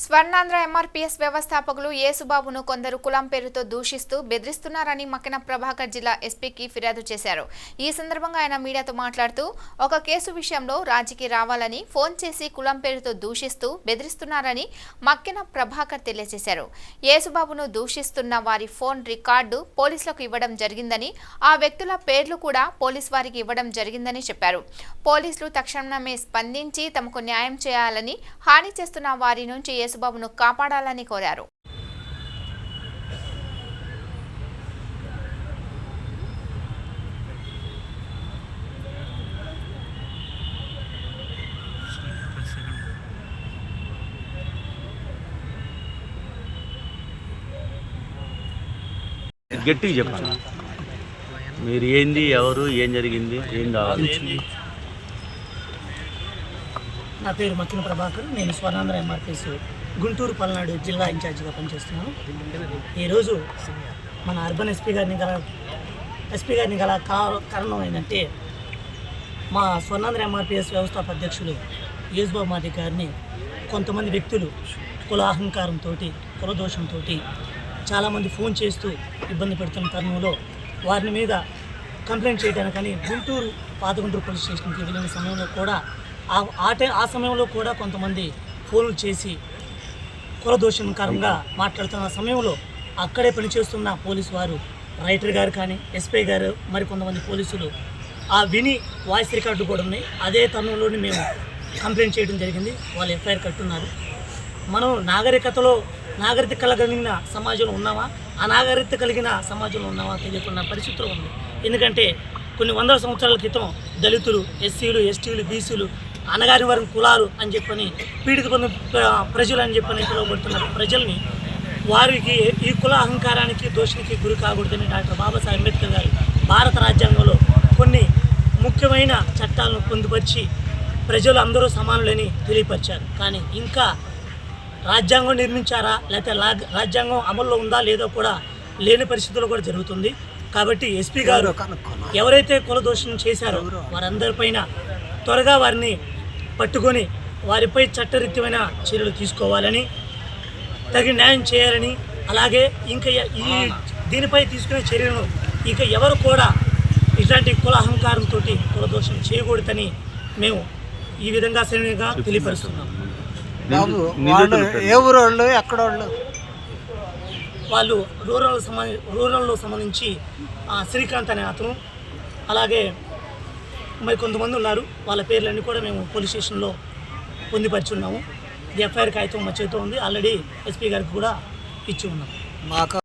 Swarnandhra MRPS వ్యవస్థాపకులు యేసుబాబును కొందరు కులం పేరుతో దూషిస్తూ బెదిరిస్తున్నారని మక్కిన ప్రభాకర్ జిల్లా ఎస్పీకి ఫిర్యాదు చేశారు. ఈ సందర్భంగా ఆయన మీడియాతో మాట్లాడుతూ ఒక కేసు విషయంలో రాజీకి రావాలని ఫోన్ చేసి కులం పేరుతో దూషిస్తూ బెదిరిస్తున్నారని మక్కిన ప్రభాకర్ తెలియజేశారు. యేసుబాబును దూషిస్తున్న వారి ఫోన్ రికార్డు పోలీసులకు ఇవ్వడం జరిగిందని, ఆ వ్యక్తుల పేర్లు కూడా పోలీసు వారికి ఇవ్వడం జరిగిందని చెప్పారు. పోలీసులు తక్షణమే స్పందించి తమకు న్యాయం చేయాలని, హాని చేస్తున్న వారి నుంచి యేసుబాబును కాపాడాలని కోరారు. గట్టిగా చెప్పండి. మీరు ఏంది, ఎవరు, ఏం జరిగింది, ఏం కావాలి? నా పేరు మక్కిన ప్రభాకర్. నేను స్వర్ణాంధ్ర ఎంఆర్పీఎస్ గుంటూరు పల్నాడు జిల్లా ఇన్ఛార్జిగా పనిచేస్తున్నాను. ఈరోజు మన అర్బన్ ఎస్పీ గారిని గల కారణం ఏంటంటే, మా స్వర్ణాంధ్ర ఎంఆర్పీఎస్ వ్యవస్థాపక అధ్యక్షులు యేసుబాబు మాది గారిని కొంతమంది వ్యక్తులు కుల అహంకారంతో, కులదోషంతో చాలామంది ఫోన్ చేస్తూ ఇబ్బంది పెడుతున్న తరుణంలో వారి మీద కంప్లైంట్ చేయడానికని గుంటూరు పాతగుంటూరు పోలీస్ స్టేషన్కి వెళ్ళిన సమయంలో కూడా ఆ సమయంలో కూడా కొంతమంది ఫోన్లు చేసి కులదోషంకరంగా మాట్లాడుతున్న సమయంలో అక్కడే పనిచేస్తున్న పోలీసు వారు, రైటర్ గారు కానీ, ఎస్పీ గారు, మరి కొంతమంది పోలీసులు ఆ విని వాయిస్ రికార్డు కూడా ఉన్నాయి. అదే తరుణంలోనే మేము కంప్లైంట్ చేయడం జరిగింది. వాళ్ళు ఎఫ్ఐఆర్ కట్టున్నారు. మనం నాగరికత కలిగిన సమాజంలో ఉన్నామా, అనాగరికత కలిగిన సమాజంలో ఉన్నామా తెలియకున్న పరిస్థితులు ఉంది. ఎందుకంటే కొన్ని వందల సంవత్సరాల క్రితం దళితులు, ఎస్సీలు, ఎస్టీలు, బీసీలు, అనగారి వర్గం కులాలు అని చెప్పని, పీడిత ప్రజలు అని చెప్పని పిలువబడుతున్న ప్రజల్ని వారికి ఈ కుల అహంకారానికి, దోషానికి గురి కాకూడదని డాక్టర్ బాబాసాహెబ్ అంబేద్కర్ గారు భారత రాజ్యాంగంలో కొన్ని ముఖ్యమైన చట్టాలను పొందుపరిచి ప్రజలు అందరూ సమానులని తెలియపరిచారు. కానీ ఇంకా రాజ్యాంగం నిర్మించారా, లేకపోతే రాజ్యాంగం అమల్లో ఉందా లేదో కూడా లేని పరిస్థితుల్లో కూడా జరుగుతుంది. కాబట్టి ఎస్పీ గారు ఎవరైతే కులదోషం చేశారో వారందరిపైన త్వరగా వారిని పట్టుకొని వారిపై చట్టరీత్యమైన చర్యలు తీసుకోవాలని, తగిన న్యాయం చేయాలని, అలాగే ఇంకా దీనిపై తీసుకునే చర్యలను ఇంకా ఎవరు కూడా ఇట్లాంటి కుల అహంకారంతో కులదోషం చేయకూడదని మేము ఈ విధంగా సరిగా తెలియపరుస్తున్నాం. ఏ ఊరు వాళ్ళు, ఎక్కడ వాళ్ళు రూరల్లో సంబంధించి శ్రీకాంత్ అనే అతను, అలాగే మరి కొంతమంది ఉన్నారు. వాళ్ళ పేర్లన్నీ కూడా మేము పోలీస్ స్టేషన్లో పొందుపరిచి ఉన్నాము. ఎఫ్ఐఆర్ కాగితం మా చేతితో ఉంది. ఆల్రెడీ ఎస్పీ గారికి కూడా ఇచ్చి ఉన్నాము.